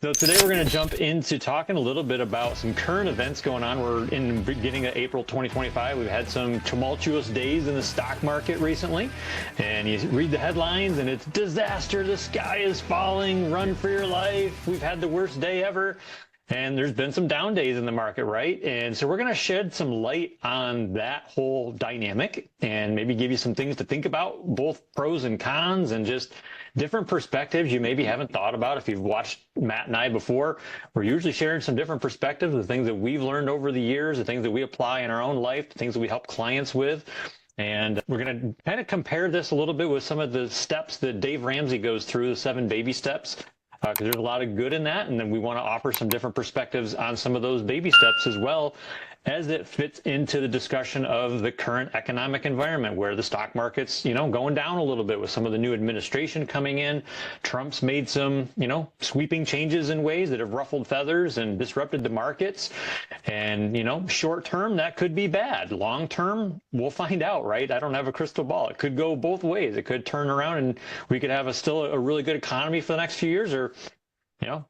So today we're going to jump into talking a little bit about some current events going on. We're in the beginning of April 2025. We've had some tumultuous days in the stock market recently, and you read the headlines and it's disaster, the sky is falling, run for your life, we've had the worst day ever. And there's been some down days in the market, right? And so we're going to shed some light on that whole dynamic and maybe give you some things to think about, both pros and cons, and just different perspectives you maybe haven't thought about. If you've watched Matt and I before, we're usually sharing some different perspectives, the things that we've learned over the years, the things that we apply in our own life, the things that we help clients with. And we're going to kind of compare this a little bit with some of the steps that Dave Ramsey goes through, the 7 baby steps, because there's a lot of good in that. And then we want to offer some different perspectives on some of those baby steps as well, as it fits into the discussion of the current economic environment where the stock market's, going down a little bit with some of the new administration coming in. Trump's made some, sweeping changes in ways that have ruffled feathers and disrupted the markets. And, short term, that could be bad. Long term, we'll find out, right? I don't have a crystal ball. It could go both ways. It could turn around and we could have still a really good economy for the next few years, or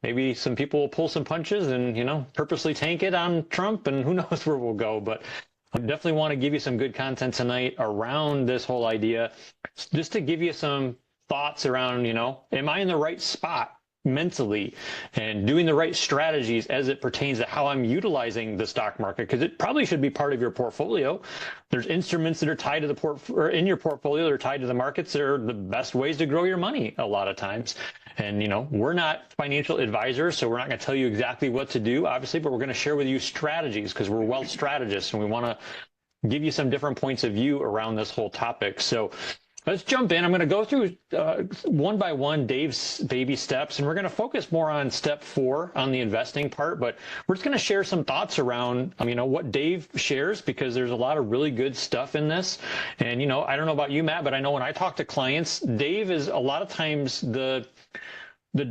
maybe some people will pull some punches and, purposely tank it on Trump, and who knows where we'll go. But I definitely want to give you some good content tonight around this whole idea, just to give you some thoughts around, am I in the right spot mentally and doing the right strategies as it pertains to how I'm utilizing the stock market? Because it probably should be part of your portfolio. There's instruments that are tied to the or in your portfolio that are tied to the markets. They're the best ways to grow your money a lot of times. And, we're not financial advisors, so we're not going to tell you exactly what to do, obviously, but we're going to share with you strategies because we're wealth strategists and we want to give you some different points of view around this whole topic. So let's jump in. I'm going to go through one by one Dave's baby steps, and we're going to focus more on step 4 on the investing part, but we're just going to share some thoughts around, what Dave shares, because there's a lot of really good stuff in this. And, I don't know about you, Matt, but I know when I talk to clients, Dave is a lot of times the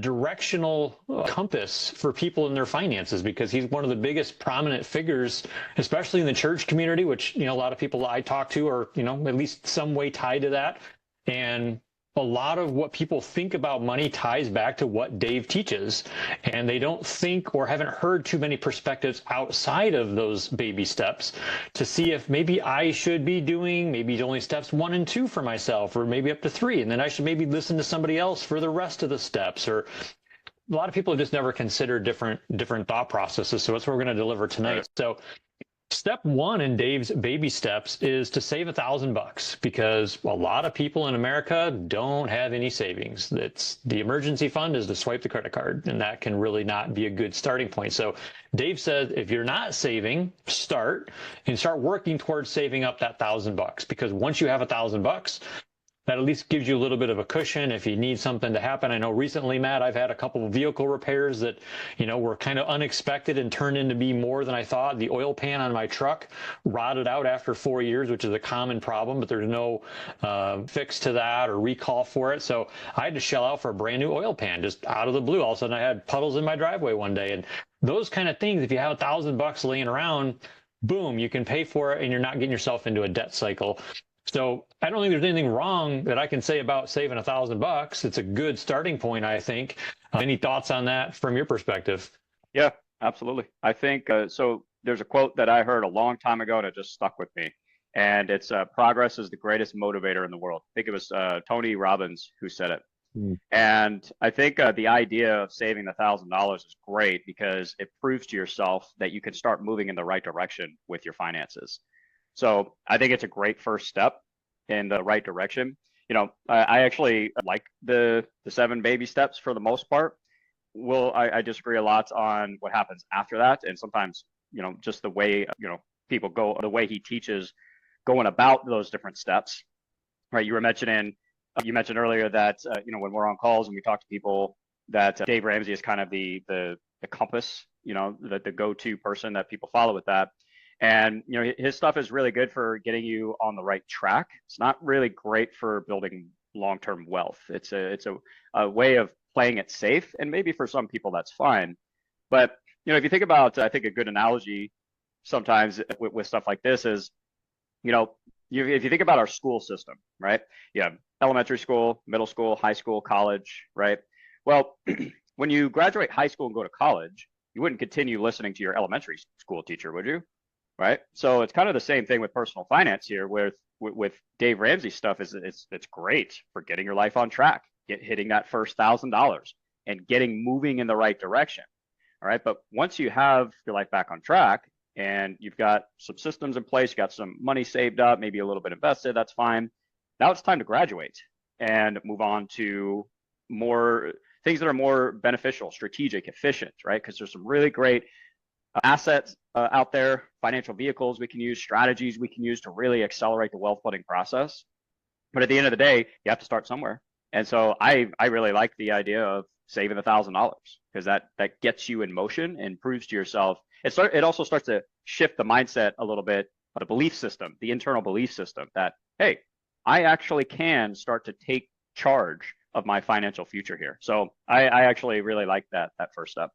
directional compass for people in their finances, because he's one of the biggest prominent figures, especially in the church community, which, a lot of people I talk to are, at least some way tied to that. And a lot of what people think about money ties back to what Dave teaches, and they don't think or haven't heard too many perspectives outside of those baby steps to see if maybe I should be doing maybe only steps 1 and 2 for myself, or maybe up to 3, and then I should maybe listen to somebody else for the rest of the steps. Or a lot of people have just never considered different thought processes. So that's what we're going to deliver tonight. So step 1 in Dave's baby steps is to save $1,000, because a lot of people in America don't have any savings. The emergency fund is to swipe the credit card, and that can really not be a good starting point. So Dave says, if you're not saving, start working towards saving up that $1,000, because once you have $1,000, that at least gives you a little bit of a cushion if you need something to happen. I know recently, Matt, I've had a couple of vehicle repairs that, were kind of unexpected and turned into be more than I thought. The oil pan on my truck rotted out after 4 years, which is a common problem, but there's no fix to that or recall for it. So I had to shell out for a brand new oil pan just out of the blue. All of a sudden I had puddles in my driveway one day. And those kind of things, if you have $1,000 laying around, boom, you can pay for it and you're not getting yourself into a debt cycle. So I don't think there's anything wrong that I can say about saving $1,000. It's a good starting point, I think. Any thoughts on that from your perspective? Yeah, absolutely. I think so. There's a quote that I heard a long time ago that just stuck with me, and it's progress is the greatest motivator in the world. I think it was Tony Robbins who said it. And I think the idea of saving $1,000 is great because it proves to yourself that you can start moving in the right direction with your finances. So I think it's a great first step in the right direction. I actually like the 7 baby steps for the most part. I disagree a lot on what happens after that. And sometimes, just the way, people go, the way he teaches going about those different steps, right? You mentioned earlier that, when we're on calls and we talk to people, that Dave Ramsey is kind of the compass, the go-to person that people follow with that. And, his stuff is really good for getting you on the right track. It's not really great for building long-term wealth. It's a way of playing it safe. And maybe for some people that's fine. But, if you think about, I think a good analogy sometimes with stuff like this is, if you think about our school system, right? Yeah, elementary school, middle school, high school, college, right? Well, when you graduate high school and go to college, you wouldn't continue listening to your elementary school teacher, would you? Right. So it's kind of the same thing with personal finance here with Dave Ramsey stuff. It's great for getting your life on track, hitting that first $1,000 and getting moving in the right direction. All right. But once you have your life back on track and you've got some systems in place, you got some money saved up, maybe a little bit invested, that's fine. Now it's time to graduate and move on to more things that are more beneficial, strategic, efficient, right? Because there's some really great assets out there, financial vehicles we can use, strategies we can use to really accelerate the wealth building process. But at the end of the day, you have to start somewhere. And so I really like the idea of saving $1,000 because that gets you in motion and proves to yourself. It also starts to shift the mindset a little bit, the belief system, the internal belief system that, hey, I actually can start to take charge of my financial future here. So I actually really like that first step.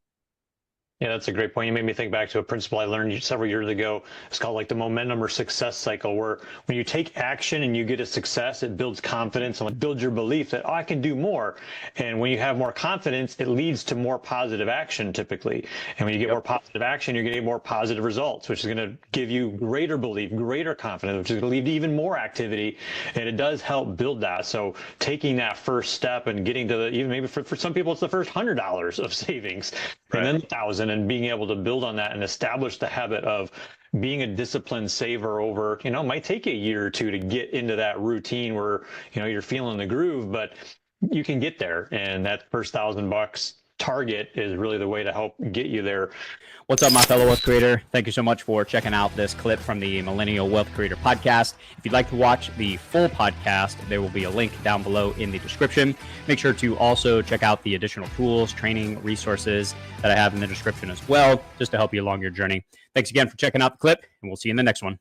Yeah, that's a great point. You made me think back to a principle I learned several years ago. It's called like the momentum or success cycle, where when you take action and you get a success, it builds confidence and builds your belief that, oh, I can do more. And when you have more confidence, it leads to more positive action typically. And when you get more positive action, you're getting more positive results, which is going to give you greater belief, greater confidence, which is going to lead to even more activity. And it does help build that. So taking that first step and getting to even maybe for some people, it's the first $100 of savings, right, and then 1,000. And being able to build on that and establish the habit of being a disciplined saver over, it might take a year or two to get into that routine where, you're feeling the groove, but you can get there. And that first $1,000 target is really the way to help get you there. What's up, my fellow wealth creator? Thank you so much for checking out this clip from the Millennial Wealth Creator podcast. If you'd like to watch the full podcast, there will be a link down below in the description. Make sure to also check out the additional tools, training, resources that I have in the description as well, just to help you along your journey. Thanks again for checking out the clip, and we'll see you in the next one.